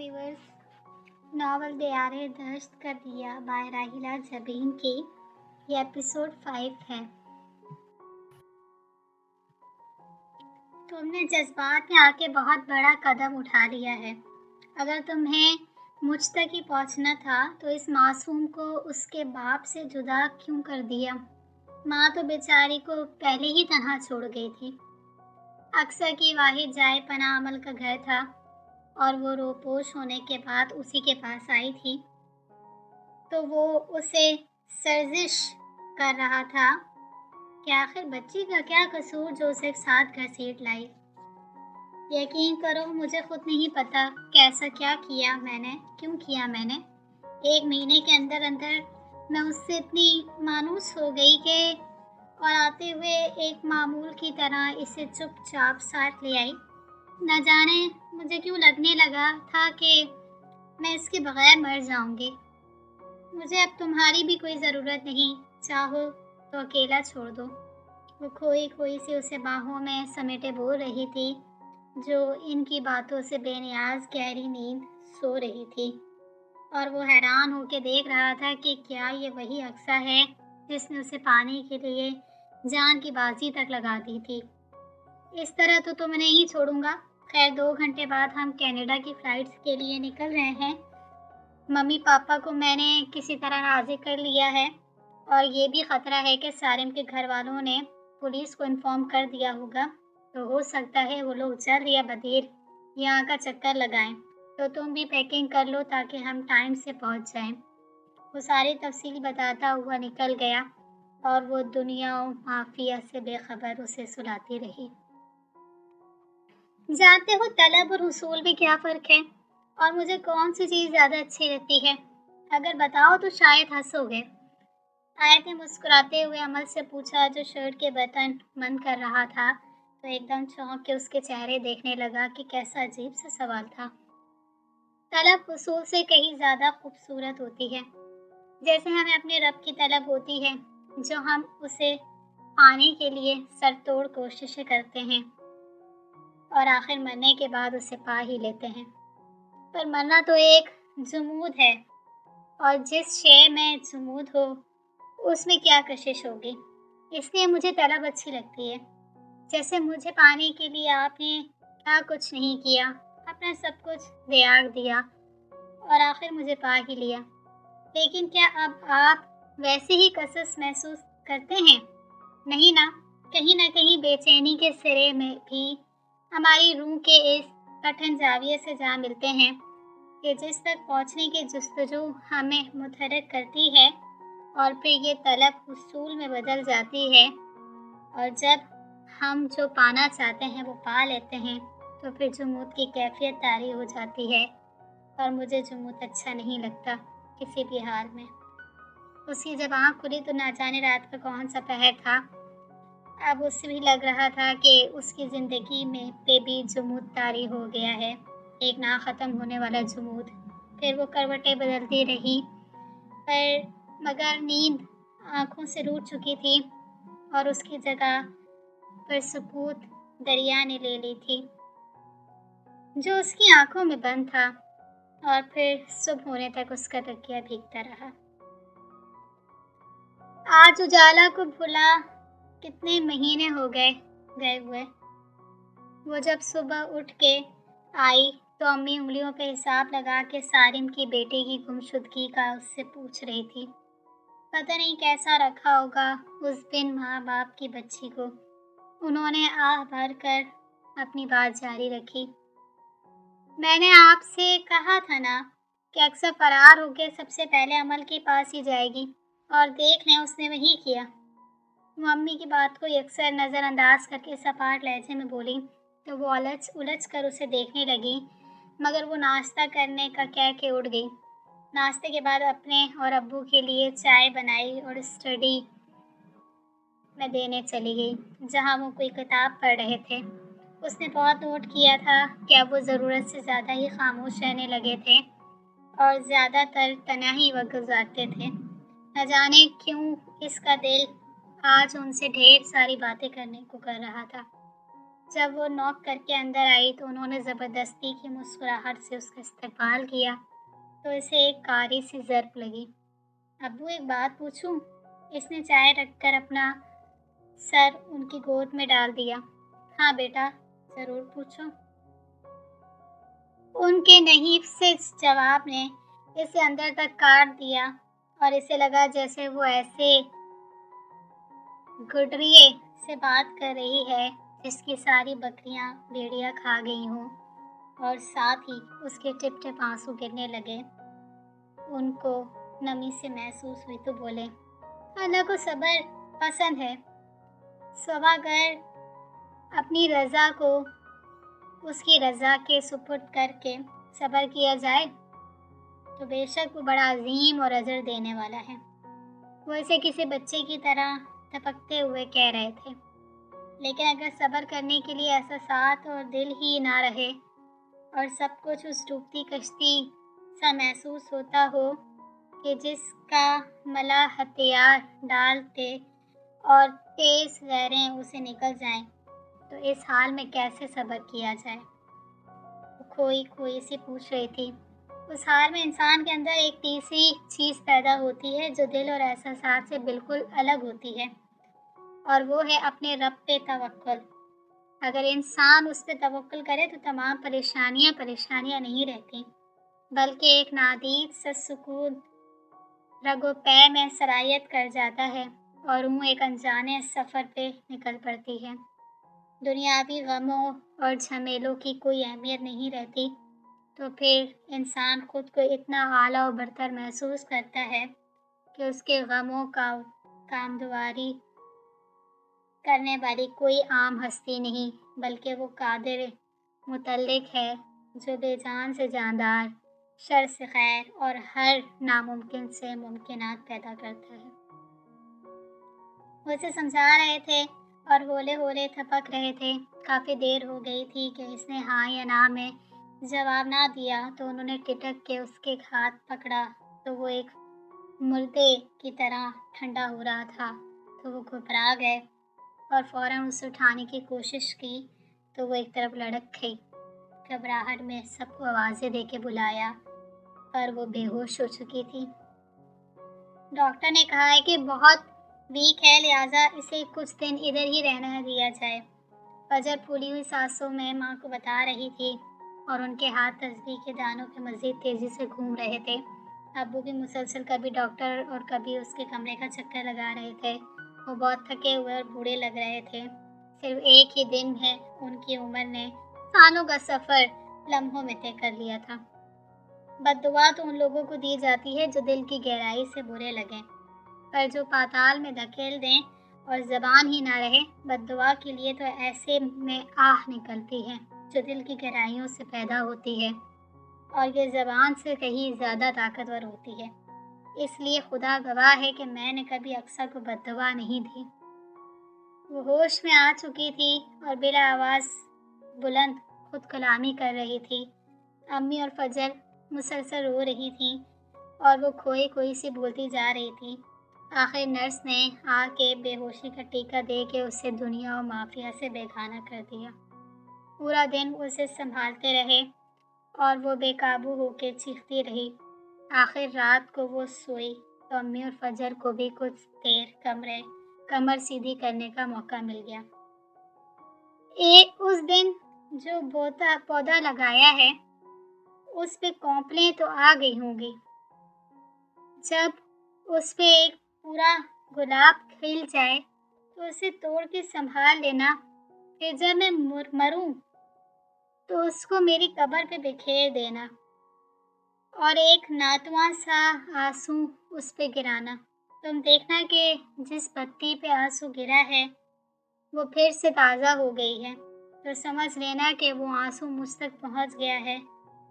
Viewers, novel Diyar-e दस्त कर दिया बाय राहिला जबीन की ये एपिसोड 5 है। तुमने जज्बात में आके बहुत बड़ा कदम उठा लिया है। अगर तुम्हें मुझ तक ही पहुंचना था तो इस मासूम को उसके बाप से जुदा क्यों कर दिया? माँ तो बेचारी को पहले ही तनहा छोड़ गई थी। अक्सर की वाहिद जाए पना अमल का घर था और वो रोपोश होने के बाद उसी के पास आई थी, तो वो उसे सर्जिश कर रहा था कि आखिर बच्ची का क्या कसूर जो उसे साथ घसीट लाई। यकीन करो, मुझे खुद नहीं पता कैसा क्या किया मैंने, क्यों किया मैंने। 1 महीने के अंदर अंदर मैं उससे इतनी मानूस हो गई कि और आते हुए एक मामूल की तरह इसे चुपचाप साथ ले आई। न जाने मुझे क्यों लगने लगा था कि मैं इसके बगैर मर जाऊंगी। मुझे अब तुम्हारी भी कोई ज़रूरत नहीं, चाहो तो अकेला छोड़ दो। वो खोई खोई से उसे बाहों में समेटे बोल रही थी, जो इनकी बातों से बेनियाज गहरी नींद सो रही थी। और वो हैरान होकर देख रहा था कि क्या ये वही अक्सा है जिसने उसे पाने के लिए जान की बाजी तक लगा दी थी। इस तरह तो तुम्हें नहीं छोड़ूंगा। खैर, 2 घंटे बाद हम कनाडा की फ्लाइट्स के लिए निकल रहे हैं। मम्मी पापा को मैंने किसी तरह राज़ी कर लिया है और ये भी ख़तरा है कि सारिम के घर वालों ने पुलिस को इन्फॉर्म कर दिया होगा, तो हो सकता है वो लोग जल्द या बदेर यहाँ का चक्कर लगाएं। तो तुम भी पैकिंग कर लो ताकि हम टाइम से पहुँच जाएं। वो सारी तफसील बताता हुआ निकल गया और वो दुनिया और माफिया से बेखबर उसे सुलाती रही। जानते हो, तलब और हुसूल में क्या फ़र्क है और मुझे कौन सी चीज़ ज़्यादा अच्छी लगती है? अगर बताओ तो शायद हंसोगे। आयत ने मुस्कुराते हुए अमल से पूछा, जो शर्ट के बटन बंद कर रहा था, तो एकदम चौंक के उसके चेहरे देखने लगा कि कैसा अजीब सा सवाल था। तलब हुसूल से कहीं ज़्यादा खूबसूरत होती है, जैसे हमें अपने रब की तलब होती है, जो हम उसे पाने के लिए सरतोड़ कोशिशें करते हैं और आखिर मरने के बाद उसे पा ही लेते हैं। पर मरना तो एक जुमूद है, और जिस शे में जुमूद हो उसमें क्या कशिश होगी। इसलिए मुझे तलब अच्छी लगती है। जैसे मुझे पाने के लिए आपने क्या कुछ नहीं किया, अपना सब कुछ त्याग दिया और आखिर मुझे पा ही लिया। लेकिन क्या अब आप वैसे ही कसस महसूस करते हैं? नहीं ना कहीं बेचैनी के सिरे में भी हमारी रूह के इस कठिन जाविये से जा मिलते हैं कि जिस तक पहुंचने की जुस्तजू हमें मुतहर्रिक करती है, और फिर ये तलब हुसूल में बदल जाती है, और जब हम जो पाना चाहते हैं वो पा लेते हैं, तो फिर जुमूद की कैफियत तारी हो जाती है। और मुझे जुमूद अच्छा नहीं लगता किसी भी हाल में। उसकी जब आँख खुली तो ना जाने रात का कौन सा पहर था। अब उसे भी लग रहा था कि उसकी ज़िंदगी में पे भी जुमूद तारी हो गया है, एक ना ख़त्म होने वाला जुमूद। फिर वो करवटें बदलती रही, मगर नींद आँखों से रूठ चुकी थी और उसकी जगह पर सुकूत दरिया ने ले ली थी, जो उसकी आँखों में बंद था। और फिर सुबह होने तक उसका तकिया भीगता रहा। आज उजाला को भुला कितने महीने हो गए हुए। वो जब सुबह उठ के आई तो अम्मी उंगलियों पे हिसाब लगा के सारिम की बेटे की गुमशुदगी का उससे पूछ रही थी। पता नहीं कैसा रखा होगा उस दिन माँ बाप की बच्ची को। उन्होंने आह भर कर अपनी बात जारी रखी। मैंने आपसे कहा था ना कि अक्सर फरार होकर सबसे पहले अमल के पास ही जाएगी, और देख लें उसने वही किया। वो अम्मी की बात को अक्सर नज़रअंदाज करके सपाट लहजे में बोली, तो वो उलझ कर उसे देखने लगी, मगर वो नाश्ता करने का कह के उठ गई। नाश्ते के बाद अपने और अब्बू के लिए चाय बनाई और स्टडी में देने चली गई, जहाँ वो कोई किताब पढ़ रहे थे। उसने बहुत नोट किया था कि अब वो ज़रूरत से ज़्यादा ही खामोश रहने लगे थे और ज़्यादातर तन्हाई वक्त गुजारते थे। न जाने क्यों इसका दिल आज उनसे ढेर सारी बातें करने को कर रहा था। جب وہ نوک کر کے اندر آئی تو انہوں نے زبردستی کی مسکراہٹ سے اس کا استقبال کیا تو اسے ایک کاری سی ضرب لگی۔ ابو ایک بات پوچھوں؟ اس نے چائے رکھ کر اپنا سر ان کی گود میں ڈال دیا۔ ہاں بیٹا، ضرور پوچھو۔ ان کے نہیں سے جواب نے اسے اندر تک کاٹ دیا اور اسے لگا جیسے وہ ایسے گڈریے سے بات کر رہی ہے جس کی ساری بکریاں بھیڑیا کھا گئی ہوں، اور ساتھ ہی اس کے ٹپ ٹپ آنسو گرنے لگے۔ ان کو نمی سے محسوس ہوئی تو بولے، اللہ کو صبر پسند ہے، سوآگر اپنی رضا کو اس کی رضا کے سپرد کر کے صبر کیا جائے تو بے شک وہ بڑا عظیم اور اجر دینے والا ہے۔ وہ اسے کسی بچے کی طرح ٹپکتے ہوئے کہہ رہے تھے، لیکن اگر صبر کرنے کے لیے احساسات اور دل ہی نہ رہے اور سب کچھ اس ڈوبتی کشتی سا محسوس ہوتا ہو کہ جس کا ملا ہتھیار ڈالتے اور تیز لہریں اسے نکل جائیں، تو اس حال میں کیسے صبر کیا جائے؟ وہ کھوئی سی پوچھ رہی تھی۔ اس حال میں انسان کے اندر ایک تیسری چیز پیدا ہوتی ہے جو دل اور احساسات سے بالکل الگ ہوتی ہے، اور وہ ہے اپنے رب پہ توکل۔ اگر انسان اس پہ توکل کرے تو تمام پریشانیاں نہیں رہتی، بلکہ ایک نادید سا سکون رگ و پے میں سرایت کر جاتا ہے اور روح ایک انجانے سفر پہ نکل پڑتی ہے۔ دنیاوی غموں اور جھمیلوں کی کوئی اہمیت نہیں رہتی، تو پھر انسان خود کو اتنا اعلیٰ و برتر محسوس کرتا ہے کہ اس کے غموں کا کامدواری کرنے والی کوئی عام ہستی نہیں، بلکہ وہ قادر مطلق ہے جو بے جان سے جاندار، شر سے خیر اور ہر ناممکن سے ممکنات پیدا کرتا ہے۔ وہ اسے سمجھا رہے تھے اور ہولے ہولے تھپک رہے تھے۔ کافی دیر ہو گئی تھی کہ اس نے ہاں یا نہ میں جواب نہ دیا تو انہوں نے ٹٹک کے اس کے ہاتھ پکڑا تو وہ ایک مردے کی طرح ٹھنڈا ہو رہا تھا، تو وہ گھبرا گئے اور فوراً اسے اٹھانے کی کوشش کی تو وہ ایک طرف لڑک گئی۔ گھبراہٹ میں سب کو آوازیں دے کے بلایا، پر وہ بے ہوش ہو چکی تھی۔ ڈاکٹر نے کہا ہے کہ بہت ویک ہے، لہٰذا اسے کچھ دن ادھر ہی رہنا دیا جائے۔ فجر پھولی ہوئی سانسوں میں ماں کو بتا رہی تھی اور ان کے ہاتھ تسبیح کے دانوں پہ مزید تیزی سے گھوم رہے تھے۔ ابو بھی مسلسل کبھی ڈاکٹر اور کبھی اس کے کمرے کا چکر لگا رہے تھے۔ وہ بہت تھکے ہوئے اور بوڑھے لگ رہے تھے۔ صرف ایک ہی دن ہے ان کی عمر نے سالوں کا سفر لمحوں میں طے کر لیا تھا۔ بد دعا تو ان لوگوں کو دی جاتی ہے جو دل کی گہرائی سے برے لگیں، پر جو پاتال میں دھکیل دیں اور زبان ہی نہ رہے۔ بد دعا کے لیے تو ایسے میں آہ نکلتی ہے جو دل کی گہرائیوں سے پیدا ہوتی ہے، اور یہ زبان سے کہیں زیادہ طاقتور ہوتی ہے۔ اس لیے خدا گواہ ہے کہ میں نے کبھی اکثر کو بد دعا نہیں دی۔ وہ ہوش میں آ چکی تھی اور بلا آواز بلند خود کلامی کر رہی تھی۔ امی اور فجر مسلسل رو رہی تھیں اور وہ کھوئی سی بولتی جا رہی تھی۔ آخر نرس نے آ کے بے ہوشی کا ٹیکہ دے کے اسے دنیا و مافیا سے بیگانہ کر دیا۔ پورا دن اسے سنبھالتے رہے اور وہ بے قابو ہو کے چیختی رہی۔ آخر رات کو وہ سوئی تو امی اور فجر کو بھی کچھ دیر کمر سیدھی کرنے کا موقع مل گیا۔ اس دن جو پودا لگایا ہے اس پہ کونپلیں تو آ گئی ہوں گی۔ جب اس پہ ایک پورا گلاب کھل جائے تو اسے توڑ کے سنبھال لینا، پھر جب میں مروں تو اس کو میری قبر پہ بکھیر دینا اور ایک ناتواں سا آنسو اس پہ گرانا۔ تم دیکھنا کہ جس پتی پہ آنسو گرا ہے وہ پھر سے تازہ ہو گئی ہے، تو سمجھ لینا کہ وہ آنسو مجھ تک پہنچ گیا ہے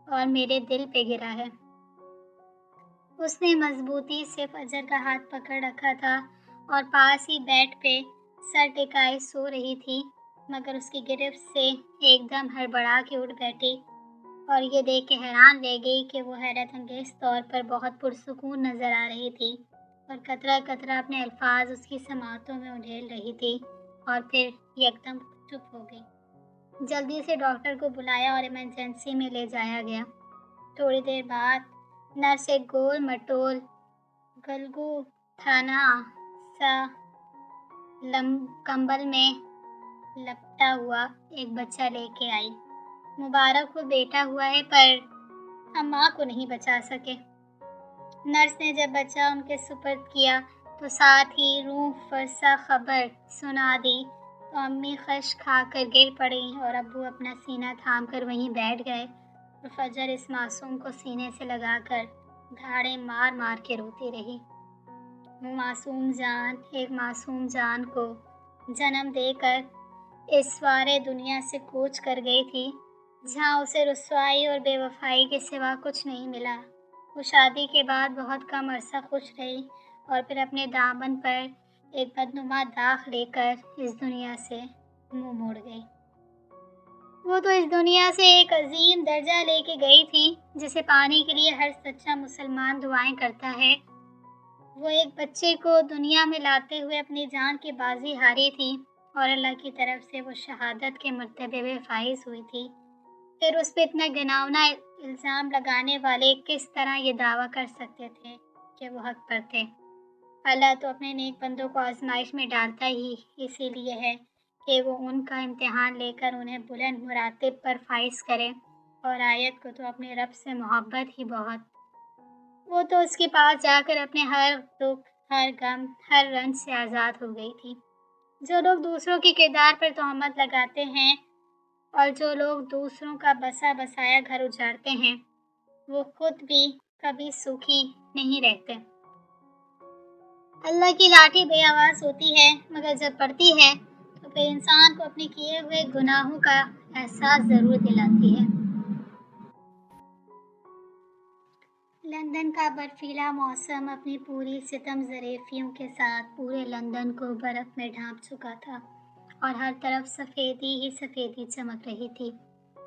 اور میرے دل پہ گرا ہے۔ اس نے مضبوطی سے فجر کا ہاتھ پکڑ رکھا تھا اور پاس ہی بیڈ پہ سر ٹکائے سو رہی تھی، مگر اس کی گرفت سے ایک دم ہڑبڑا کے اٹھ بیٹھی اور یہ دیکھ کے حیران رہ گئی کہ وہ حیرت انگیز طور پر بہت پرسکون نظر آ رہی تھی اور قطرہ قطرہ اپنے الفاظ اس کی سماعتوں میں انڈیل رہی تھی، اور پھر یکدم چپ ہو گئی۔ जल्दी से डॉक्टर को बुलाया और इमरजेंसी में ले जाया गया। थोड़ी देर बाद नर्स एक गोल मटोल गलगू थाना सा कंबल में लपटा हुआ एक बच्चा लेके आई। मुबारक हो, बेटा हुआ है, पर हम माँ को नहीं बचा सके। नर्स ने जब बच्चा उनके सुपर्द किया तो साथ ही रूह फरसा खबर सुना दी तो अम्मी खश खाकर गिर पड़ी और अब्बू अपना सीना थाम कर वहीं बैठ गए और फजर इस मासूम को सीने से लगाकर धाड़े मार मार के रोती रही। वो एक मासूम जान को जन्म देकर इस वारे दुनिया से कूच कर गई थी, जहाँ उसे रुसवाई और बेवफाई के सिवा कुछ नहीं मिला। वो शादी के बाद बहुत कम अरसा खुश रही और फिर अपने दामन पर एक बदनुमा दाग लेकर इस दुनिया से मुंह मोड़ गई। वो तो इस दुनिया से एक अजीम दर्जा लेके गई थी, जिसे पाने के लिए हर सच्चा मुसलमान दुआएं करता है। वो एक बच्चे को दुनिया में लाते हुए अपनी जान की बाजी हारी थी और अल्लाह की तरफ से वो शहादत के मर्तबे में फाइज हुई थी। फिर उस पर इतना घिनौना इल्ज़ाम लगाने वाले किस तरह ये दावा कर सकते थे कि वो हक पर थे। अल्लाह तो अपने नेक बंदों को आजमाइश में डालता ही इसीलिए है कि वो उनका इम्तिहान लेकर उन्हें बुलंद मुरातिब पर फाइज करे। और आयत को तो अपने रब से मोहब्बत ही बहुत। वो तो उसके पास जाकर अपने हर दुख, हर गम, हर रंज से आज़ाद हो गई थी। जो लोग दूसरों के किरदार पर तोहमत लगाते हैं और जो लोग दूसरों का बसा बसाया घर उजाड़ते हैं, वो खुद भी कभी सुखी नहीं रहते। अल्लाह की लाठी बेआवाज़ होती है, मगर जब पड़ती है तो फिर इंसान को अपने किए हुए गुनाहों का एहसास ज़रूर दिलाती है। लंदन का बर्फीला मौसम अपनी पूरी सितम ज़रेफियों के साथ पूरे लंदन को बर्फ़ में ढांप चुका था और हर तरफ सफ़ेदी ही सफ़ेदी चमक रही थी।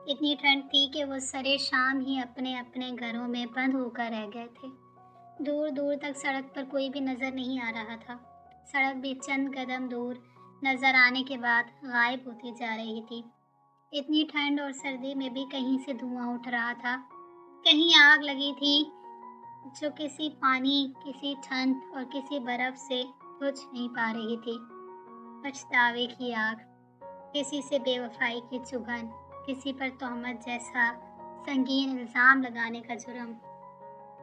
इतनी ठंड थी कि वो सरे शाम ही अपने अपने घरों में बंद होकर रह गए थे। दूर दूर तक सड़क पर कोई भी नज़र नहीं आ रहा था। सड़क भी चंद कदम दूर नज़र आने के बाद गायब होती जा रही थी। इतनी ठंड और सर्दी में भी कहीं से धुआं उठ रहा था, कहीं आग लगी थी जो किसी पानी, किसी ठंड और किसी बर्फ से बुझ नहीं पा रही थी। पछतावे की आग, किसी से बेवफाई की चुभन, किसी पर तोहमत जैसा संगीन इल्ज़ाम लगाने का जुर्म,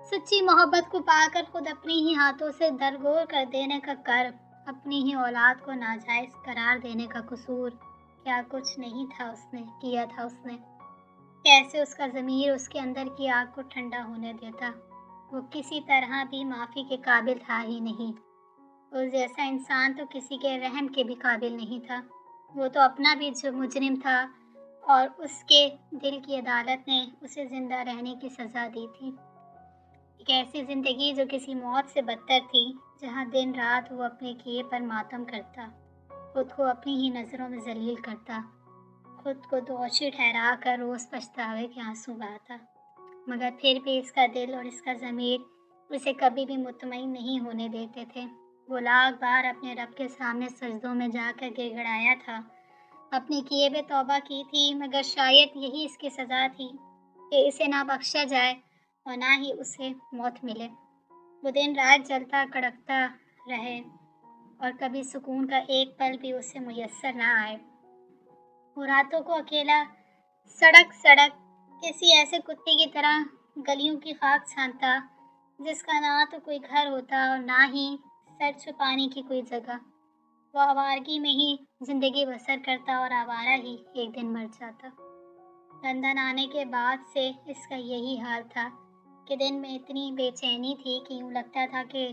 सच्ची मोहब्बत को पाकर खुद अपने ही हाथों से दरगोर कर देने का कर्म, अपनी ही औलाद को नाजायज़ करार देने का कसूर। क्या कुछ नहीं था उसने किया था उसने। कैसे उसका ज़मीर उसके अंदर की आग को ठंडा होने देता। वो किसी तरह भी माफ़ी के काबिल था ही नहीं। उस जैसा इंसान तो किसी के रहम के भी काबिल नहीं था। वो तो अपना भी जो मुजरिम था और उसके दिल की अदालत ने उसे ज़िंदा रहने की सज़ा दी थी। एक ऐसी ज़िंदगी जो किसी मौत से बदतर थी, जहाँ दिन रात वो अपने किए पर मातम करता, खुद को अपनी ही नज़रों में जलील करता, खुद को दोषी ठहरा कर रोज़ पछतावे के आंसू बहाता। मगर फिर भी इसका दिल और इसका ज़मीर उसे कभी भी मुतमईन नहीं होने देते थे। वो लाख बार अपने रब के सामने सजदों में जाकर गिड़गिड़ाया था, अपने किए पे तौबा की थी, मगर शायद यही इसकी सज़ा थी कि इसे ना बख्शा जाए और ना ही उसे मौत मिले। वो दिन रात जलता कड़कता रहे और कभी सुकून का एक पल भी उसे मुयस्सर ना आए। वो रातों को अकेला सड़क सड़क किसी ऐसे कुत्ते की तरह गलियों की खाक छानता, जिसका ना तो कोई घर होता और ना ही सर छुपाने की कोई जगह। वो आवारगी में ही जिंदगी बसर करता और आवारा ही एक दिन मर जाता। लंदन आने के बाद से इसका यही हाल था कि दिन में इतनी बेचैनी थी कि यूँ लगता था कि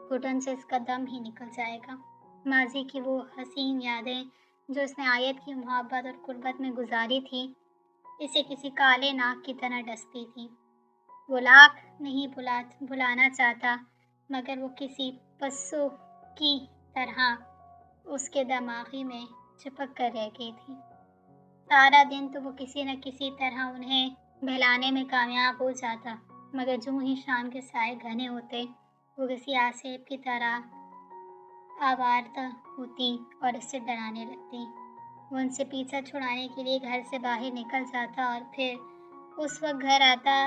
घुटन से इसका दम ही निकल जाएगा। माजी की वो हसीन यादें जो उसने आयत की मोहब्बत और कुर्बत में गुजारी थी, इसे किसी काले नाग की तरह डसती थी। वो लाख नहीं भुलाना चाहता, मगर वो किसी पस्सों की तरह उसके दिमागी में चिपक कर रह गई थी। सारा दिन तो वो किसी न किसी तरह उन्हें बहलाने में कामयाब हो जाता, मगर जो ही शाम के साए घने होते, वो किसी आसेब की तरह आवारता होती और इससे डराने लगती। وہ ان سے پیچھا چھڑانے کے لیے گھر سے باہر نکل جاتا اور پھر اس وقت گھر آتا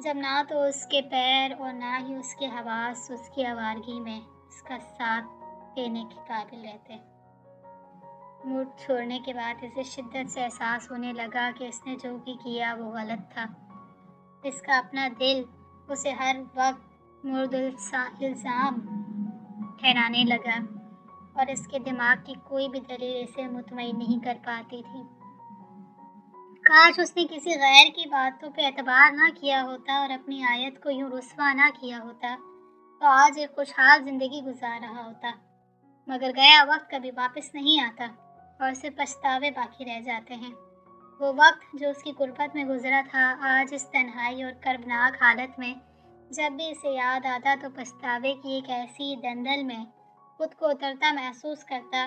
جب نہ تو اس کے پیر اور نہ ہی اس کے حواس اس کی آوارگی میں اس کا ساتھ دینے کے قابل رہتے۔ ملک چھوڑنے کے بعد اسے شدت سے احساس ہونے لگا کہ اس نے جو بھی کیا وہ غلط تھا۔ اس کا اپنا دل اسے ہر وقت مورد الزام ٹھہرانے لگا اور اس کے دماغ کی کوئی بھی دلیل اسے مطمئن نہیں کر پاتی تھی۔ کاش اس نے کسی غیر کی باتوں پہ اعتبار نہ کیا ہوتا اور اپنی آیت کو یوں رسوا نہ کیا ہوتا تو آج ایک خوشحال زندگی گزار رہا ہوتا، مگر گیا وقت کبھی واپس نہیں آتا اور صرف پچھتاوے باقی رہ جاتے ہیں۔ وہ وقت جو اس کی غربت میں گزرا تھا آج اس تنہائی اور کربناک حالت میں جب بھی اسے یاد آتا تو پچھتاوے کی ایک ایسی دلدل میں خود کو اترتا محسوس کرتا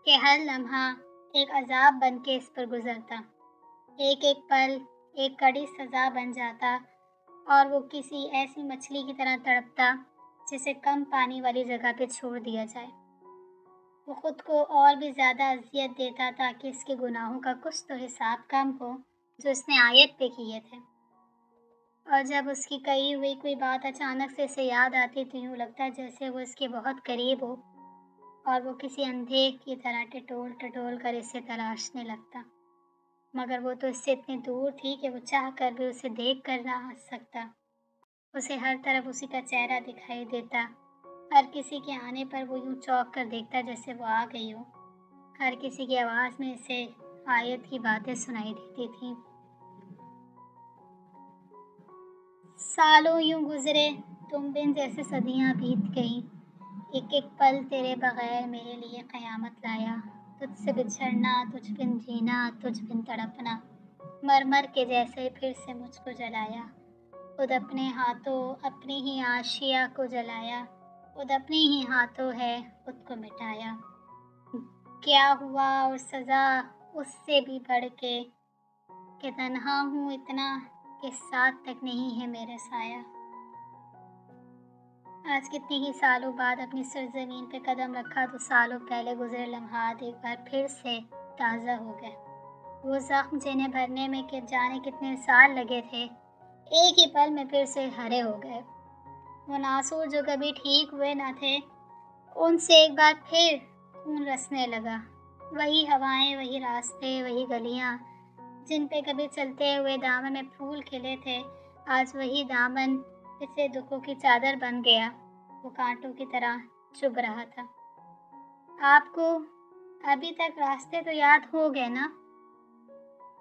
کہ ہر لمحہ ایک عذاب بن کے اس پر گزرتا، ایک ایک پل ایک کڑی سزا بن جاتا اور وہ کسی ایسی مچھلی کی طرح تڑپتا جسے کم پانی والی جگہ پہ چھوڑ دیا جائے۔ وہ خود کو اور بھی زیادہ اذیت دیتا تاکہ اس کے گناہوں کا کچھ تو حساب کم ہو جو اس نے آیت پہ کیے تھے، اور جب اس کی کہی ہوئی کوئی بات اچانک سے اسے یاد آتی تو یوں لگتا جیسے وہ اس کے بہت قریب ہو اور وہ کسی اندھے کی طرح ٹٹول ٹٹول کر اسے تلاشنے لگتا، مگر وہ تو اس سے اتنی دور تھی کہ وہ چاہ کر بھی اسے دیکھ کر نہ ہنس سکتا۔ اسے ہر طرف اسی کا چہرہ دکھائی دیتا، ہر کسی کے آنے پر وہ یوں چونک کر دیکھتا جیسے وہ آ گئی ہو، ہر کسی کی آواز میں اسے آیت کی باتیں سنائی دیتی تھیں۔ سالوں یوں گزرے تم بن جیسے صدیاں بیت گئیں، ایک ایک پل تیرے بغیر میرے لیے قیامت لایا، تجھ سے بچھڑنا تجھ بن جینا تجھ بن تڑپنا، مر مر کے جیسے پھر سے مجھ کو جلایا، خود اپنے ہاتھوں اپنی ہی آشیاء کو جلایا، خود اپنی ہی ہاتھوں ہے خود کو مٹایا، کیا ہوا اور سزا اس سے بھی بڑھ کے کہ تنہا ہوں اتنا کہ ساتھ تک نہیں ہے میرے سایہ۔ آج کتنی ہی سالوں بعد اپنی سرزمین پہ قدم رکھا تو سالوں پہلے گزرے لمحات ایک بار پھر سے تازہ ہو گئے۔ وہ زخم جنہیں بھرنے میں کہ جانے کتنے سال لگے تھے ایک ہی پل میں پھر سے ہرے ہو گئے۔ وہ ناسور جو کبھی ٹھیک ہوئے نہ تھے ان سے ایک بار پھر خون رسنے لگا، وہی ہوائیں وہی راستے وہی گلیاں جن پہ کبھی چلتے ہوئے دامن میں پھول کھلے تھے، آج وہی دامن پچھلے دکھوں کی چادر بن گیا، وہ کانٹوں کی طرح چبھ رہا تھا۔ آپ کو ابھی تک راستے تو یاد ہو گئے نا؟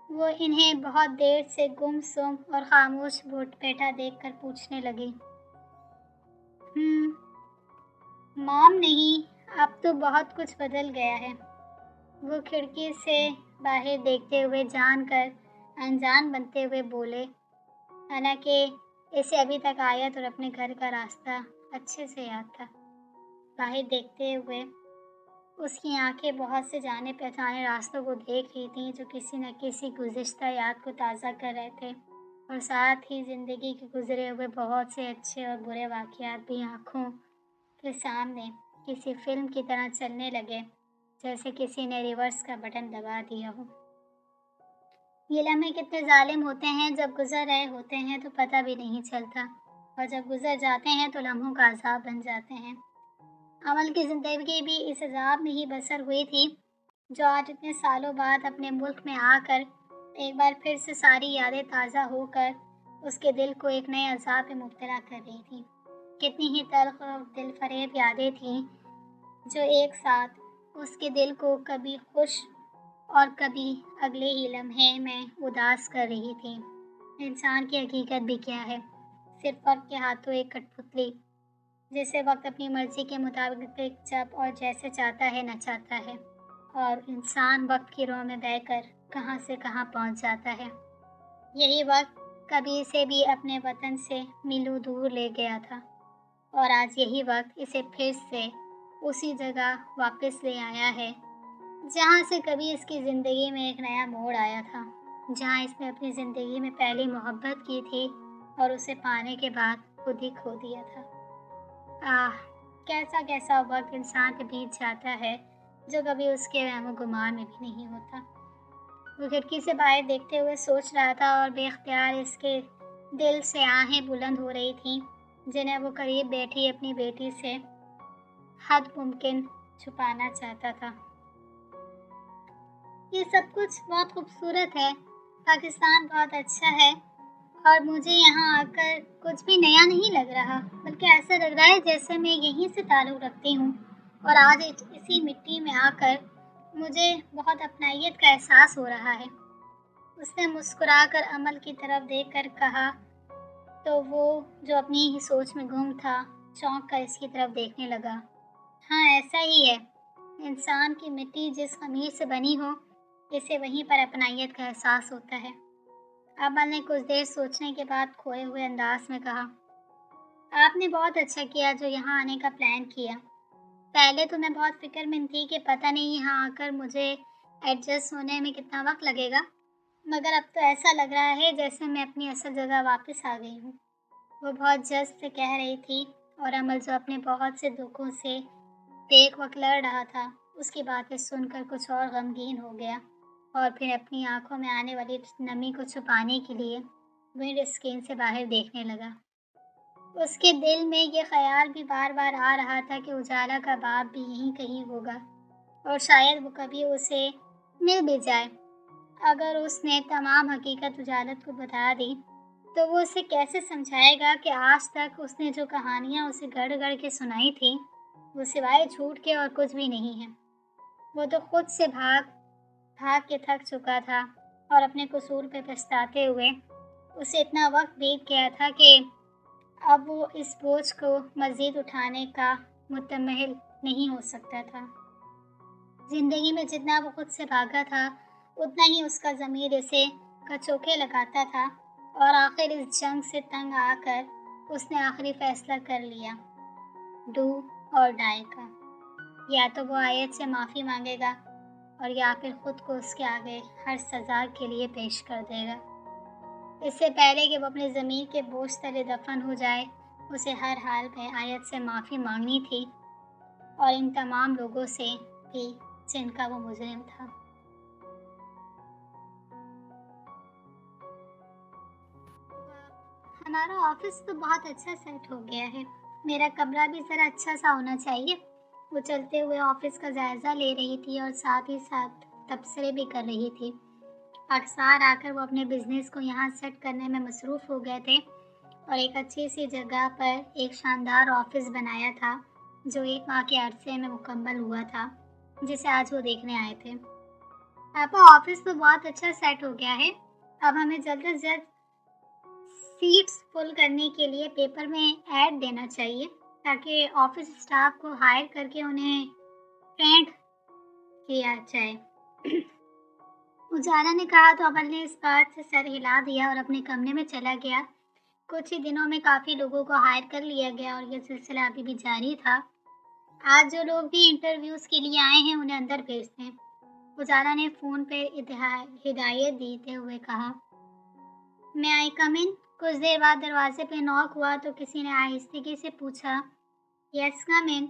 وہ انہیں بہت دیر سے گم سم اور خاموش بیٹھا دیکھ کر پوچھنے لگی۔ مام نہیں، اب تو بہت کچھ بدل گیا ہے، وہ کھڑکی سے باہر دیکھتے ہوئے جان کر انجان بنتے ہوئے بولے، حالانکہ اسے ابھی تک آیت اور اپنے گھر کا راستہ اچھے سے یاد تھا۔ باہر دیکھتے ہوئے اس کی آنکھیں بہت سے جانے پہچانے راستوں کو دیکھ رہی تھیں جو کسی نہ کسی گزشتہ یاد کو تازہ کر رہے تھے، اور ساتھ ہی زندگی کے گزرے ہوئے بہت سے اچھے اور برے واقعات بھی آنکھوں کے سامنے کسی فلم کی طرح چلنے لگے، جیسے کسی نے ریورس کا بٹن دبا دیا ہو۔ یہ لمحے کتنے ظالم ہوتے ہیں، جب گزر رہے ہوتے ہیں تو پتہ بھی نہیں چلتا، اور جب گزر جاتے ہیں تو لمحوں کا عذاب بن جاتے ہیں۔ عمل کی زندگی بھی اس عذاب میں ہی بسر ہوئی تھی جو آج اتنے سالوں بعد اپنے ملک میں آ کر ایک بار پھر سے ساری یادیں تازہ ہو کر اس کے دل کو ایک نئے عذاب میں مبتلا کر رہی تھی۔ کتنی ہی تلخ اور دل فریب یادیں تھیں جو ایک ساتھ اس کے دل کو کبھی خوش اور کبھی اگلے ہی لمحے میں اداس کر رہی تھی۔ انسان کی حقیقت بھی کیا ہے، صرف فرق کے ہاتھوں ایک کٹ پتلی جسے وقت اپنی مرضی کے مطابق جب اور جیسے چاہتا ہے نچاتا ہے، اور انسان وقت کی رو میں بہہ کر کہاں سے کہاں پہنچ جاتا ہے۔ یہی وقت کبھی اسے بھی اپنے وطن سے میلوں دور لے گیا تھا، اور آج یہی وقت اسے پھر سے اسی جگہ واپس لے آیا ہے جہاں سے کبھی اس کی زندگی میں ایک نیا موڑ آیا تھا، جہاں اس نے اپنی زندگی میں پہلی محبت کی تھی اور اسے پانے کے بعد خود ہی کھو دیا تھا۔ کیسا کیسا وقت انسان پہ بیت جاتا ہے जो कभी उसके वहमो गुमान में भी नहीं होता। वो खिड़की से बाहर देखते हुए सोच रहा था और बेख्तियार इसके दिल से आहें बुलंद हो रही थीं, जिन्हें वो करीब बैठी अपनी बेटी से हद मुमकिन छुपाना चाहता था। ये सब कुछ बहुत खूबसूरत है, पाकिस्तान बहुत अच्छा है और मुझे यहाँ आकर कुछ भी नया नहीं लग रहा, बल्कि ऐसा लग रहा है जैसे मैं यहीं से ताल्लुक़ रखती हूँ और आज इसी मिट्टी में आकर मुझे बहुत अपनाइयत का एहसास हो रहा है। उसने मुस्कुराकर अमल की तरफ देखकर कहा, तो वो जो अपनी ही सोच में गुम था, चौंक कर इसकी तरफ देखने लगा। हाँ, ऐसा ही है। इंसान की मिट्टी जिस ख़मीर से बनी हो, इसे वहीं पर अपनाइयत का एहसास होता है। अमल ने कुछ देर सोचने के बाद खोए हुए अंदाज में कहा, आपने बहुत अच्छा किया जो यहाँ आने का प्लान किया। पहले तो मैं बहुत फिक्रमंद थी कि पता नहीं यहाँ आकर मुझे एडजस्ट होने में कितना वक्त लगेगा, मगर अब तो ऐसा लग रहा है जैसे मैं अपनी असल जगह वापस आ गई हूँ। वो बहुत जज्ब से कह रही थी और अमल जो अपने बहुत से दुखों से एक वक्त लड़ रहा था, उसकी बातें सुनकर कुछ और गमगीन हो गया और फिर अपनी आंखों में आने वाली नमी को छुपाने के लिए विंड स्क्रीन से बाहर देखने लगा। उसके दिल में ये ख्याल भी बार बार आ रहा था कि उजाला का बाप भी यहीं कहीं होगा और शायद वो कभी उसे मिल भी जाए। अगर उसने तमाम हकीकत उजालत को बता दी तो वो उसे कैसे समझाएगा कि आज तक उसने जो कहानियाँ उसे गढ़ गढ़ के सुनाई थी, वो सिवाय झूठ के और कुछ भी नहीं है। वो तो खुद से भाग भाग के थक चुका था और अपने कसूर पे पछताते हुए उसे इतना वक्त बीत गया था कि अब वो इस बोझ को मज़ीद उठाने का मुतमहिल नहीं हो सकता था। जिंदगी में जितना वो खुद से भागा था, उतना ही उसका ज़मीर इसे कचोखे लगाता था और आखिर इस जंग से तंग आकर उसने आखिरी फैसला कर लिया, डू और डाई का। या तो वो आयत से माफ़ी मांगेगा और या फिर खुद को उसके आगे हर सज़ा के लिए पेश कर देगा। इससे पहले कि वो अपने ज़मीर के बोझ तले दफन हो जाए, उसे हर हाल में आयत से माफ़ी मांगनी थी और इन तमाम लोगों से भी जिनका वो मुजरिम था। हमारा ऑफिस तो बहुत अच्छा सेट हो गया है। मेरा कमरा भी ज़रा अच्छा सा होना चाहिए। वो चलते हुए ऑफिस का जायज़ा ले रही थी और साथ ही साथ तबसरे भी कर रही थी। अक्सर आकर वो अपने बिजनेस को यहाँ सेट करने में मसरूफ़ हो गए थे और एक अच्छी सी जगह पर एक शानदार ऑफिस बनाया था जो 1 माह के अरसे में मुकम्मल हुआ था, जिसे आज वो देखने आए थे। पापा, ऑफिस तो बहुत अच्छा सेट हो गया है। अब हमें जल्द से जल्द सीट्स फुल करने के लिए पेपर में ऐड देना चाहिए ताकि ऑफिस स्टाफ को हायर करके उन्हें ट्रेंड किया जाए। उजाला ने कहा तो अमल ने इस बात से सर हिला दिया और अपने कमरे में चला गया। कुछ ही दिनों में काफ़ी लोगों को हायर कर लिया गया और यह सिलसिला अभी भी जारी था। आज जो लोग भी इंटरव्यूज़ के लिए आए हैं उन्हें अंदर भेज दें। उजाला ने फ़ोन पे हिदायत देते हुए कहा, मैं आई कम इन। कुछ देर बाद दरवाजे पे नॉक हुआ तो किसी ने आहिस्तगी से पूछा, यस कम इन।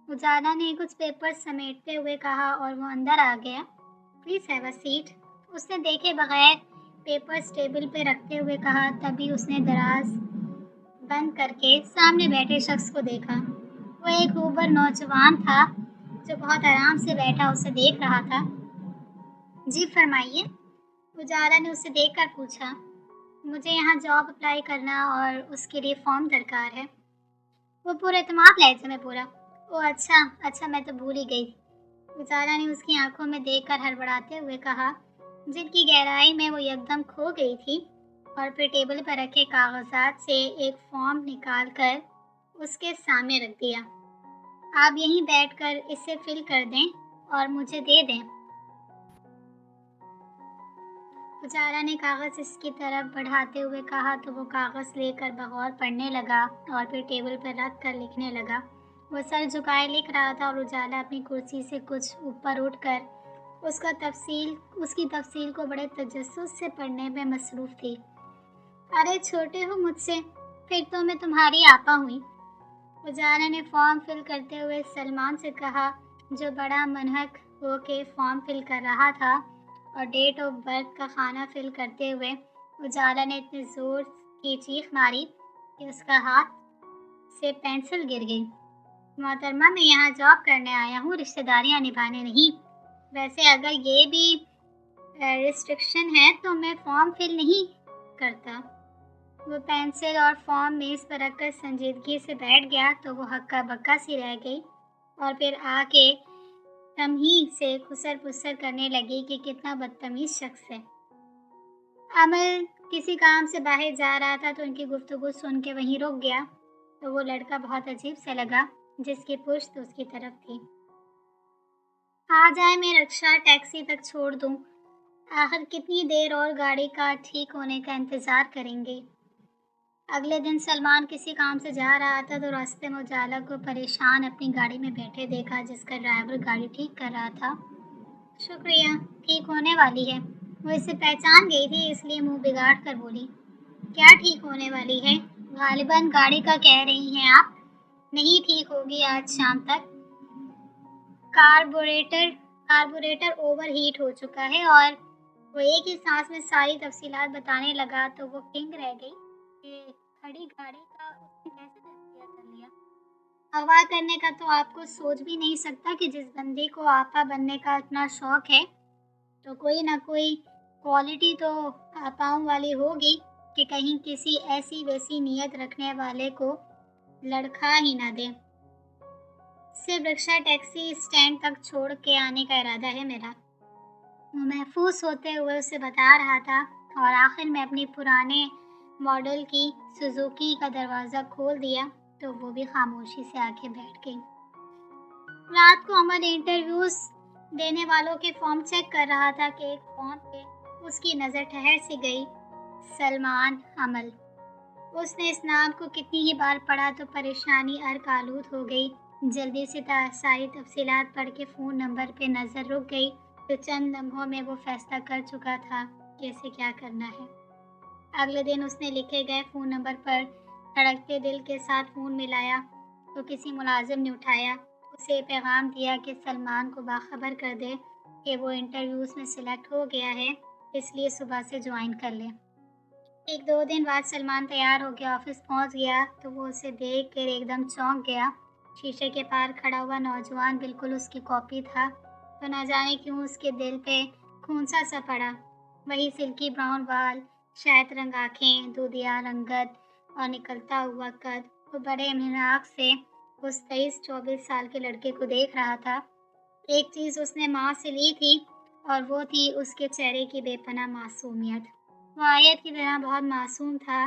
उजाला ने कुछ पेपर्स समेटते हुए कहा और वो अंदर आ गया। Please have a seat. उसने देखे बगैर पेपर्स टेबल पे रखते हुए कहा। तभी उसने दराज बंद करके सामने बैठे शख्स को देखा। वो एक ऊबर नौजवान था जो बहुत आराम से बैठा उसे देख रहा था। जी फरमाइए, उजाला ने उसे देखकर पूछा। मुझे यहाँ जॉब अप्लाई करना और उसके लिए फॉर्म दरकार है। वो पूरे एतमाद लहजे में बोला। ओह अच्छा, मैं तो भूल ही गई। उजाला ने उसकी आंखों में देखकर हड़बड़ाते हुए कहा, जिनकी गहराई में वो एकदम खो गई थी, और फिर टेबल पर रखे कागजात से एक फॉर्म निकाल कर उसके सामने रख दिया। आप यहीं बैठकर इसे फिल कर दें और मुझे दे दें। उजाला ने कागज़ इसकी तरफ बढ़ाते हुए कहा तो वो कागज़ लेकर बगौर पढ़ने लगा और फिर टेबल पर रख कर लिखने लगा। वो सर झुकाए लिख रहा था और उजाला अपनी कुर्सी से कुछ ऊपर उठकर उसकी तफसील को बड़े तजस्सुस से पढ़ने में मसरूफ़ थी। अरे छोटे हो मुझसे, फिर तो मैं तुम्हारी आपा हुई। उजाला ने फॉर्म फिल करते हुए सलमान से कहा, जो बड़ा मुनहक हो के फॉर्म फिल कर रहा था और डेट ऑफ बर्थ का खाना फिल करते हुए उजाला ने इतने जोर की चीख मारी कि उसका हाथ से पेंसिल गिर गई। मोहतरमा, मैं यहाँ जॉब करने आया हूँ, रिश्तेदारियाँ निभाने नहीं। वैसे अगर ये भी रिस्ट्रिक्शन है तो मैं फॉर्म फिल नहीं करता। वो पेंसिल और फॉर्म मेज पर रखकर संजीदगी से बैठ गया तो वो हक्का बक्का सी रह गई और फिर आके तमही से खुसर पुसर करने लगी कि कितना बदतमीज शख्स है। अमल किसी काम से बाहर जा रहा था तो उनकी गुफ्तगू सुन के वहीं रुक गया। तो वो लड़का बहुत अजीब सा लगा जिसकी पुश्त उसकी तरफ थी। आ जाए, मैं रिक्शा टैक्सी तक छोड़ दूं। आखिर कितनी देर और गाड़ी का ठीक होने का इंतजार करेंगे। अगले दिन सलमान किसी काम से जा रहा था तो रास्ते में उजाला को परेशान अपनी गाड़ी में बैठे देखा जिसका ड्राइवर गाड़ी ठीक कर रहा था। शुक्रिया, ठीक होने वाली है। वो इसे पहचान गई थी इसलिए मुंह बिगाड़ कर बोली, क्या ठीक होने वाली है? गालिबन गाड़ी का कह रही हैं आप। नहीं ठीक होगी आज शाम तक। कार्बोरेटर ओवरहीट हो चुका है। और वो एक ही सांस में सारी तफसीलात बताने लगा तो वो किंग रह गई कि खड़ी गाड़ी का उसने कैसे तस्करा कर लिया। अगवा करने का तो आपको सोच भी नहीं सकता कि जिस बंदी को आपा बनने का इतना शौक है तो कोई ना कोई क्वालिटी तो आपाओं वाली होगी कि कहीं किसी ऐसी वैसी नीयत रखने वाले को लड़खा ही ना दे। सिर्फ रिक्शा टैक्सी स्टैंड तक छोड़ के आने का इरादा है मेरा। वो महफूज होते हुए उसे बता रहा था और आखिर में अपनी पुराने मॉडल की सुजुकी का दरवाज़ा खोल दिया तो वो भी खामोशी से आके बैठ गई। रात को अमर इंटरव्यूज देने वालों के फॉर्म चेक कर रहा था कि एक फॉर्म पे उसकी नज़र ठहर सी गई, सलमान अमल। उसने इस नाम को कितनी ही बार पढ़ा तो परेशानी अर्क-आलूद हो गई। जल्दी से सारी तफसीलात पढ़ के फ़ोन नंबर पे नज़र रुक गई तो चंद लम्हों में वो फैसला कर चुका था कि इसे क्या करना है। अगले दिन उसने लिखे गए फ़ोन नंबर पर धड़कते दिल के साथ फ़ोन मिलाया तो किसी मुलाजिम ने उठाया। उसे पैगाम दिया कि सलमान को बाखबर कर दे कि वो इंटरव्यूज़ में सिलेक्ट हो गया है, इसलिए सुबह से ज्वाइन कर ले। एक दो दिन बाद सलमान तैयार होकर ऑफिस पहुंच गया तो वो उसे देख कर एकदम चौंक गया। शीशे के पार खड़ा हुआ नौजवान बिल्कुल उसकी कॉपी था तो न जाने क्यों उसके दिल पे खून सा पड़ा। वही सिल्की ब्राउन बाल, शायद रंग आँखें, दूधिया रंगत और निकलता हुआ कद। वो बड़े इम्तिनाक से उस 23-24 साल के लड़के को देख रहा था। एक चीज़ उसने माँ से ली थी और वो थी उसके चेहरे की बेपनाह मासूमियत। वो आयत की तरह बहुत मासूम था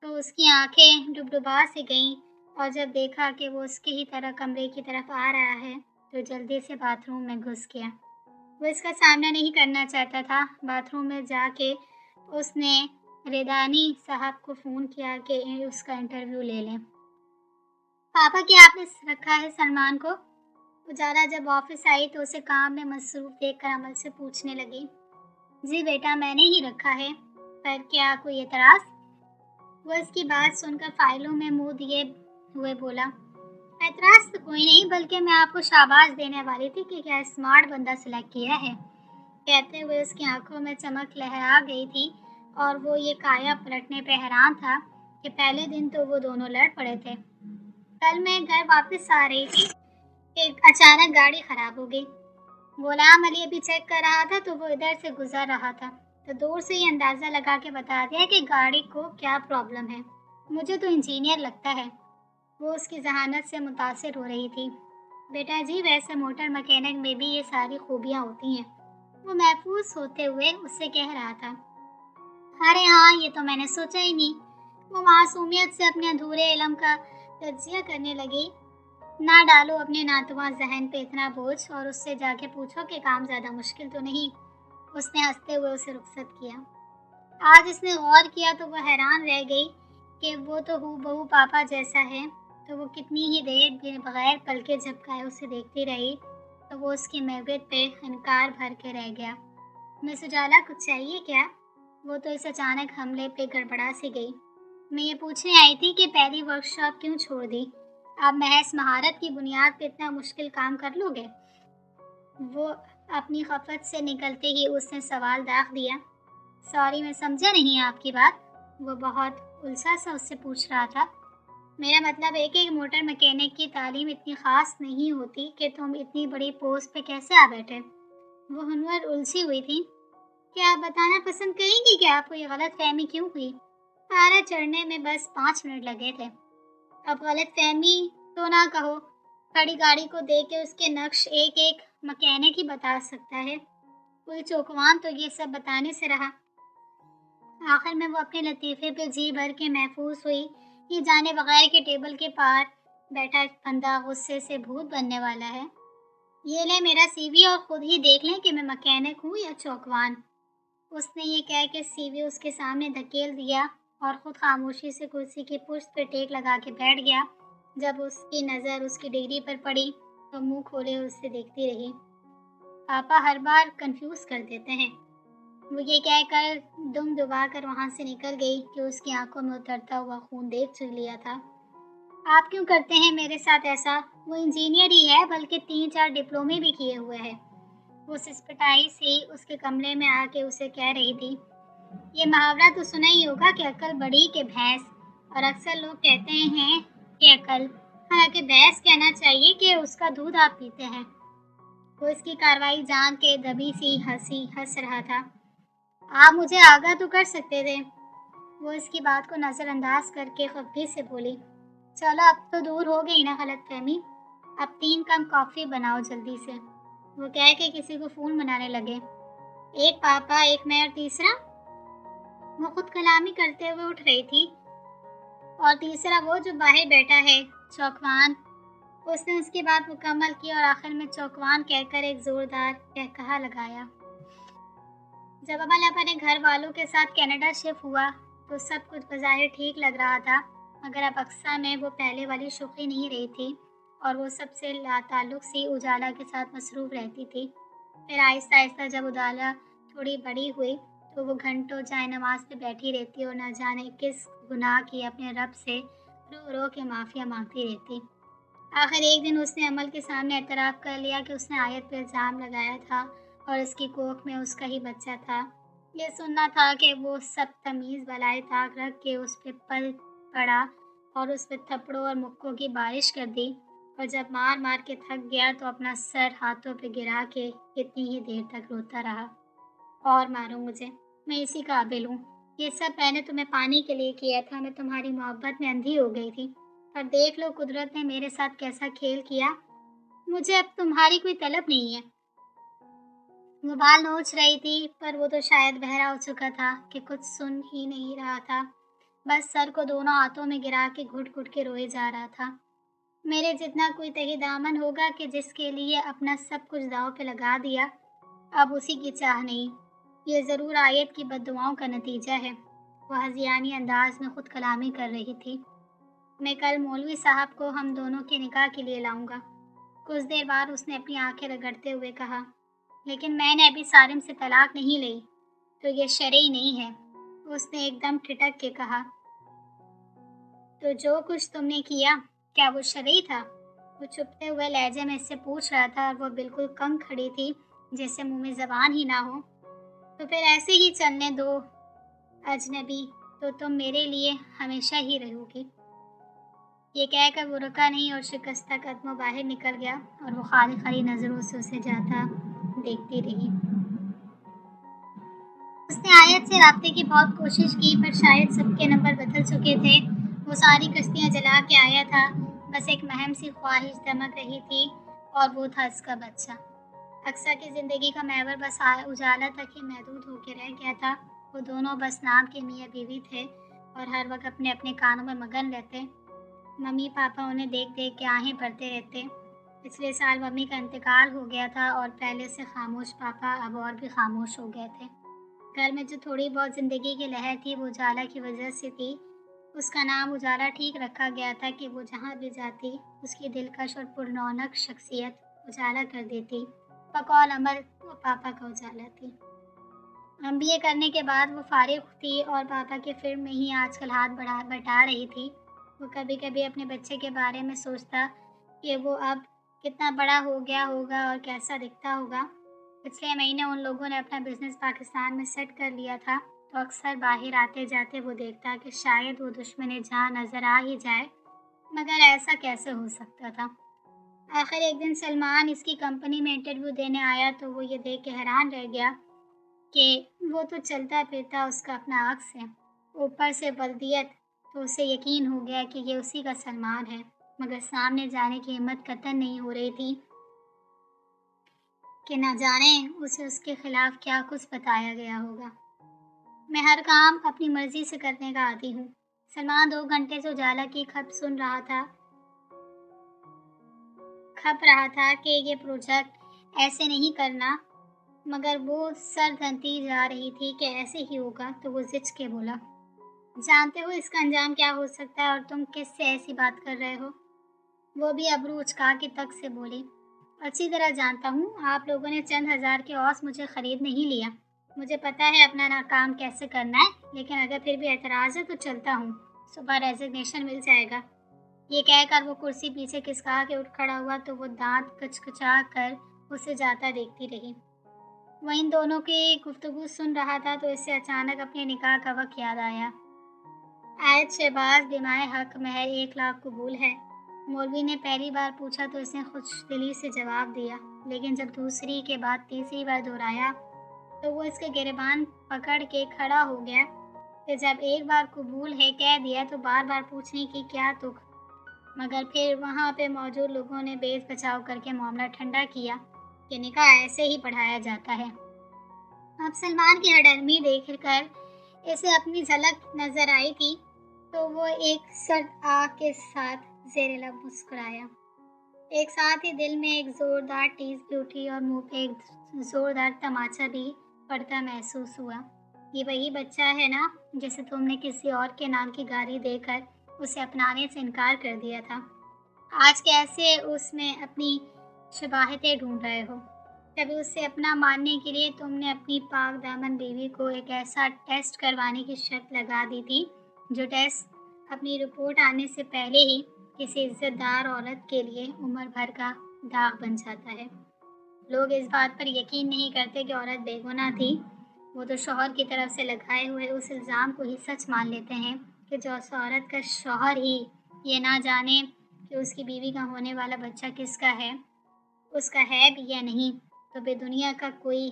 तो उसकी आंखें डुबडुबा से गईं और जब देखा कि वो उसके ही तरह कमरे की तरफ आ रहा है तो जल्दी से बाथरूम में घुस गया। वो इसका सामना नहीं करना चाहता था। बाथरूम में जाके उसने रेदानी साहब को फ़ोन किया कि उसका इंटरव्यू ले लें। पापा, क्या आपने रखा है सलमान को? उजाला जब ऑफिस आई तो उसे काम में मसरूफ देखकर अमल से पूछने लगी। जी बेटा, मैंने ही रखा है, पर क्या कोई एतराज़? वो इसकी बात सुनकर फाइलों में मुंह दिए हुए बोला, एतराज़ तो कोई नहीं, बल्कि मैं आपको शाबाश देने वाली थी कि क्या स्मार्ट बंदा सिलेक्ट किया है। कहते हुए उसकी आंखों में चमक लहरा गई थी और वो ये काया पलटने पे हैरान था कि पहले दिन तो वो दोनों लड़ पड़े थे। कल मैं घर वापस आ रही थी कि अचानक गाड़ी खराब हो गई। गुलाम अली अभी चेक कर रहा था तो वो इधर से गुजर रहा था तो दूर से ही अंदाज़ा लगा के बता दिया कि गाड़ी को क्या प्रॉब्लम है। मुझे तो इंजीनियर लगता है। वो उसकी जहानत से मुतासिर हो रही थी। बेटा जी, वैसे मोटर मैकेनिक में भी ये सारी खूबियाँ होती हैं, वो महफूज होते हुए उससे कह रहा था। अरे हाँ, ये तो मैंने सोचा ही नहीं। वो मासूमियत से अपने अधूरे इल्म का तज्जिया करने लगी। ना डालो अपने नातवा जहन पे इतना बोझ और उससे जाके पूछो कि काम ज़्यादा मुश्किल तो नहीं। उसने हंसते हुए उसे रुखसत किया। आज इसने गौर किया तो वो हैरान रह गई कि वो तो हूबहू पापा जैसा है। तो वो कितनी ही देर बगैर पलके झपकाए उसे देखती रही तो वो उसकी महबत पे इनकार भर के रह गया। मिस उजाला, कुछ चाहिए क्या? वो तो इस अचानक हमले पे गड़बड़ा सी गई। मैं ये पूछने आई थी कि पहली वर्कशॉप क्यों छोड़ दी? आप महज महारत की बुनियाद पे इतना मुश्किल काम कर लोगे? वो अपनी खफत से निकलते ही उसने सवाल दाग दिया। सॉरी, मैं समझा नहीं आपकी बात। वो बहुत उलझा सा उससे पूछ रहा था। मेरा मतलब है कि एक मोटर मैकेनिक की तालीम इतनी खास नहीं होती कि तुम इतनी बड़ी पोस्ट पे कैसे आ बैठे। वो हुनवर उलझी हुई थी। क्या आप बताना पसंद करेंगी कि आपको ये गलत फहमी क्यों हुई? पारा चढ़ने में बस 5 मिनट लगे थे। अब गलत फहमी तो ना कहो, खड़ी गाड़ी को देख के उसके नक्श एक एक मैकेनिक ही बता सकता है। कोई चौकवान तो ये सब बताने से रहा। आखिर में वो अपने लतीफ़े पे जी भर के महफूज हुई। ये जाने बगैर के टेबल के पार बैठा बंदा गुस्से से भूत बनने वाला है। ये ले मेरा सीवी और खुद ही देख लें कि मैं मैकेनिक हूँ या चौकवान। उसने ये कह के सीवी उसके सामने धकेल दिया और खुद खामोशी से कुर्सी की पुश्त पे टेक लगा के बैठ गया। जब उसकी नज़र उसकी डिग्री पर पड़ी तो मुंह खोले उससे देखती रही। पापा हर बार कंफ्यूज कर देते हैं। वो ये कहकर दुम दबाकर वहाँ से निकल गई कि उसकी आंखों में उतरता हुआ खून देख चुन लिया था। आप क्यों करते हैं मेरे साथ ऐसा? वो इंजीनियर ही है, बल्कि 3-4 डिप्लोमे भी किए हुए हैं। वो सिसकटाई से उसके कमरे में आके उसे कह रही थी। ये मुहावरा तो सुना ही होगा कि अक्ल बड़ी के भैंस, और अक्सर लोग कहते हैं कि अक्ल, हालांकि भैंस कहना चाहिए कि उसका दूध आप पीते हैं। वो इसकी कार्रवाई जान के दबी सी हंस रहा था। आप मुझे आगाह तो कर सकते थे। वो इसकी बात को नज़रअंदाज करके खफगी से बोली। चलो अब तो दूर हो गई ना गलतफहमी। अब 3 कप कॉफ़ी बनाओ जल्दी से। वो कह के किसी को फ़ोन बनाने लगे। एक पापा, एक मैं और तीसरा। वो खुद कलामी करते हुए उठ रही थी। और तीसरा वो जो बाहर बैठा है, चौकवान। उसने उसकी बात मुकम्मल की और आखिर में चौकवान कहकर एक ज़ोरदार कहकहा लगाया। जब अमल अपने घर वालों के साथ कनाडा शिफ्ट हुआ तो सब कुछ बज़ाहिर ठीक लग रहा था, मगर अब अक्सा में वो पहले वाली शुखी नहीं रही थी और वो सबसे लाताल्लुक़ सी उजाला के साथ मसरूफ़ रहती थी। फिर आहिस्ता आहिस्ता जब उजाला थोड़ी बड़ी हुई तो वो घंटों जाए नमाज पे बैठी रहती और न जाने किस गुनाह की अपने रब से रो रो के माफ़िया मांगती रहती। आखिर एक दिन उसने अमल के सामने एतराफ़ कर लिया कि उसने आयत पर इल्ज़ाम लगाया था और उसकी कोख में उसका ही बच्चा था। ये सुनना था कि वो सब तमीज़ बलाए ताक रख के उस पर पल पड़ा और उस पर थप्पड़ों और मुक्कों की बारिश कर दी। और जब मार मार के थक गया तो अपना सर हाथों पे गिरा के कितनी ही देर तक रोता रहा। और मारो मुझे, मैं इसी काबिल हूँ। ये सब मैंने तुम्हें पाने के लिए किया था। मैं तुम्हारी मोहब्बत में अंधी हो गई थी, पर देख लो कुदरत ने मेरे साथ कैसा खेल किया। मुझे अब तुम्हारी कोई तलब नहीं है। वो बाल नोच रही थी, पर वो तो शायद बहरा हो चुका था कि कुछ सुन ही नहीं रहा था। बस सर को दोनों हाथों में गिरा के घुट घुट के रोए जा रहा था। मेरे जितना कोई तही दामन होगा कि जिसके लिए अपना सब कुछ दांव पे लगा दिया, अब उसी की चाह नहीं। ये ज़रूर आयत की बद्दुआओं का नतीजा है। वह हज़ियानी अंदाज में खुद कलामी कर रही थी। मैं कल मौलवी साहब को हम दोनों के निकाह के लिए लाऊंगा। कुछ देर बाद उसने अपनी आंखें रगड़ते हुए कहा, लेकिन मैंने अभी सारिम से तलाक नहीं ली, तो ये शरई नहीं है। उसने एकदम ठिठक के कहा, तो जो कुछ तुमने किया, क्या वो शरई था? वो चुपते हुए लहजे में इससे पूछ रहा था और वो बिल्कुल कम खड़ी थी, जैसे मुंह में ज़बान ही ना हो। तो फिर ऐसे ही चलने दो अजनबी, तो तुम मेरे लिए हमेशा ही रहोगी। ये कहकर वो रुका नहीं और शिकस्ता कदमों बाहर निकल गया और वो खाली खाली नज़रों से उसे जाता देखती रही। उसने आयत से राब्ते की बहुत कोशिश की, पर शायद सबके नंबर बदल चुके थे। वो सारी कश्तियाँ जला के आया था। बस एक महम सी ख्वाहिश दमक रही थी और वो था उसका बच्चा। अक्सा की ज़िंदगी का महवर बस उजाला तक ही महदूद होकर रह गया था। वो दोनों बस नाम के मियाँ बीवी थे और हर वक्त अपने अपने कानों में मगन रहते। मम्मी पापा उन्हें देख देख के आहें भरते रहते। पिछले साल मम्मी का इंतकाल हो गया था और पहले से खामोश पापा अब और भी खामोश हो गए थे। घर में जो थोड़ी बहुत ज़िंदगी की लहर थी वो उजाला की वजह से थी। उसका नाम उजाला ठीक रखा गया था कि वो जहाँ भी जाती उसकी दिलकश और पुररौनक शख्सियत उजाला कर देती। बकौल अमल वो पापा का उजाला थी। MBA करने के बाद वो फारिग थी और पापा के फिल्म में ही आजकल हाथ बटा रही थी। वो कभी कभी अपने बच्चे के बारे में सोचता कि वो अब कितना बड़ा हो गया होगा और कैसा दिखता होगा। पिछले महीने उन लोगों ने अपना बिजनेस पाकिस्तान में सेट कर लिया था, तो अक्सर बाहर आते जाते वो देखता कि शायद वो दुश्मन जहाँ नज़र आ ही जाए, मगर ऐसा कैसे हो सकता था। आखिर एक दिन सलमान इसकी कंपनी में इंटरव्यू देने आया तो वो ये देख के हैरान रह गया कि वो तो चलता फिरता उसका अपना अक्स है, ऊपर से बल्दियत। तो उसे यकीन हो गया कि ये उसी का सलमान है, मगर सामने जाने की हिम्मत कतई नहीं हो रही थी कि न जाने उसे उसके खिलाफ क्या कुछ बताया गया होगा। मैं हर काम अपनी मर्जी से करने का आदी हूँ। सलमान 2 घंटे से उजाला की खप सुन रहा था, खप रहा था कि ये प्रोजेक्ट ऐसे नहीं करना, मगर वो सर धनती जा रही थी कि ऐसे ही होगा, तो वो जिच के बोला, जानते हो इसका अंजाम क्या हो सकता है और तुम किससे ऐसी बात कर रहे हो? वो भी अबरू उचका के तक से बोली, अच्छी तरह जानता हूँ, आप लोगों ने चंद हजार के औस मुझे खरीद नहीं लिया। मुझे पता है अपना ना काम कैसे करना है, लेकिन अगर फिर भी एतराज़ है तो चलता हूँ, सुबह रेजिग्नेशन मिल जाएगा। ये कहकर वो कुर्सी पीछे खिसका के उठ खड़ा हुआ तो वो दांत कचकचा कर उसे जाता देखती रही। वह इन दोनों की गुफ्तगू सुन रहा था तो इसे अचानक अपने निकाह का वक्त याद आया। आयत शहबाज बिमाए हक महर 1 लाख कबूल है। मौलवी ने पहली बार पूछा तो इसने खुशदिली से जवाब दिया, लेकिन जब दूसरी के बाद तीसरी बार दोहराया तो वो इसके गिरबान पकड़ के खड़ा हो गया कि जब एक बार कबूल है कह दिया तो बार बार पूछने की क्या तुक। मगर फिर वहाँ पे मौजूद लोगों ने बेच बचाव करके मामला ठंडा किया कि निकाह ऐसे ही पढ़ाया जाता है। अब सलमान की हडर्मी देख कर इसे अपनी झलक नजर आई थी तो वो एक सर्द आग के साथ ज़ेरे लब मुस्कुराया। एक साथ ही दिल में एक जोरदार टीस भी उठी और मुंह पे एक जोरदार तमाचा भी पड़ता महसूस हुआ। ये वही बच्चा है ना जिसे तुमने किसी और के नाम की गाली देकर उसे अपनाने से इनकार कर दिया था। आज कैसे उसमें अपनी शबाहतें ढूंढ रहे हो? कभी उससे अपना मानने के लिए तुमने अपनी पाक दामन बीवी को एक ऐसा टेस्ट करवाने की शर्त लगा दी थी, जो टेस्ट अपनी रिपोर्ट आने से पहले ही किसी इज्जतदार औरत के लिए उम्र भर का दाग बन जाता है। लोग इस बात पर यकीन नहीं करते कि औरत बेगुनाह थी। वो तो शौहर की तरफ से लगाए हुए उस इल्ज़ाम को ही सच मान लेते हैं कि जो उस औरत का शौहर ही ये ना जाने कि उसकी बीवी का होने वाला बच्चा किसका है, उसका है भी या नहीं, तो बेदुनिया का कोई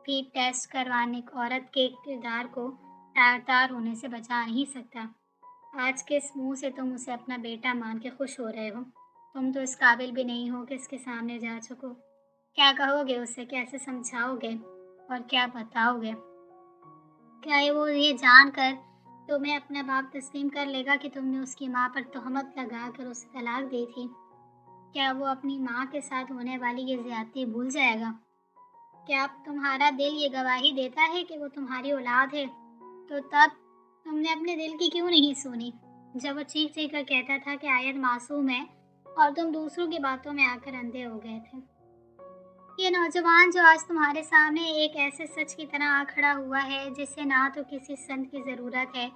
भी टेस्ट करवाने औरत के किरदार को तार होने से बचा नहीं सकता। आज के इस मुंह से तुम उसे अपना बेटा मान के खुश हो रहे हो। तुम तो इस काबिल भी नहीं हो कि इसके सामने जा सको। क्या कहोगे उसे, कैसे समझाओगे और क्या बताओगे? क्या वो ये जानकर तुम्हें अपना बाप तस्लीम कर लेगा कि तुमने उसकी माँ पर तोहमत लगा कर उसे तलाक दी थी? क्या वो अपनी माँ के साथ होने वाली ये ज्यादती भूल जाएगा? क्या अब तुम्हारा दिल ये गवाही देता है कि वो तुम्हारी औलाद है? तो तब तुमने अपने दिल की क्यों नहीं सुनी जब वो चीख चीख कर कहता था कि आयत मासूम है और तुम दूसरों की बातों में आकर अंधे हो गए थे? ये नौजवान जो आज तुम्हारे सामने एक ऐसे सच की तरह आ खड़ा हुआ है जिससे ना तो किसी संत की ज़रूरत है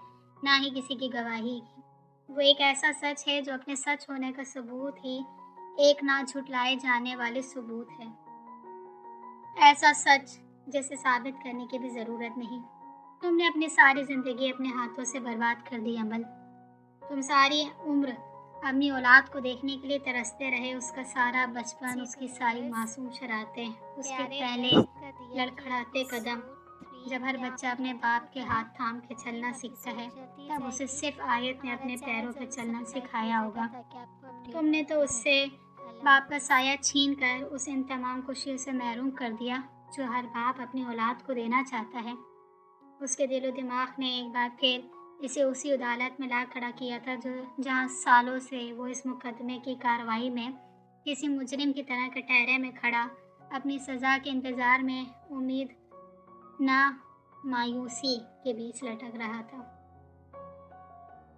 ना ही किसी की गवाही की, वो एक ऐसा सच है जो अपने सच होने का सबूत ही एक ना झुटलाए जाने वाले सबूत है। ऐसा सच जिसे साबित करने की भी ज़रूरत नहीं। तुमने अपनी सारी ज़िंदगी अपने हाथों से बर्बाद कर दी अमल। तुम सारी उम्र अपनी औलाद को देखने के लिए तरसते रहे, उसका सारा बचपन, उसकी सारी मासूम शरारतें, उसके पहले लड़खड़ाते कदम। जब हर बच्चा अपने बाप के हाथ थाम के चलना सीखता है, तब उसे सिर्फ आयत ने अपने पैरों पर चलना सिखाया होगा। तुमने तो उससे बाप का साया छीन कर उसे इन तमाम खुशियों से महरूम कर दिया जो हर बाप अपनी औलाद को देना चाहता है। उसके दिलो दिमाग ने एक बार फिर इसे उसी अदालत में ला खड़ा किया था जो जहाँ सालों से वो इस मुकदमे की कार्रवाई में किसी मुजरिम की तरह कटहरे में खड़ा अपनी सज़ा के इंतज़ार में उम्मीद ना मायूसी के बीच लटक रहा था।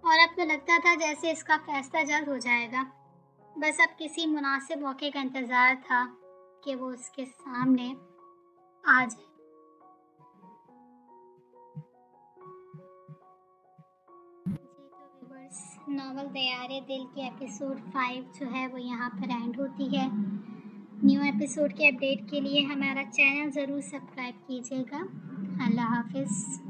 और अब तो लगता था जैसे इसका फैसला जल्द हो जाएगा। बस अब किसी मुनासिब मौके का इंतज़ार था कि वो उसके सामने आ जाए। व्यूअर्स, नावल दयारे दिल की एपिसोड 5 जो है वो यहाँ पर एंड होती है। न्यू एपिसोड के अपडेट के लिए हमारा चैनल ज़रूर सब्सक्राइब कीजिएगा। अल्लाह हाफिज़।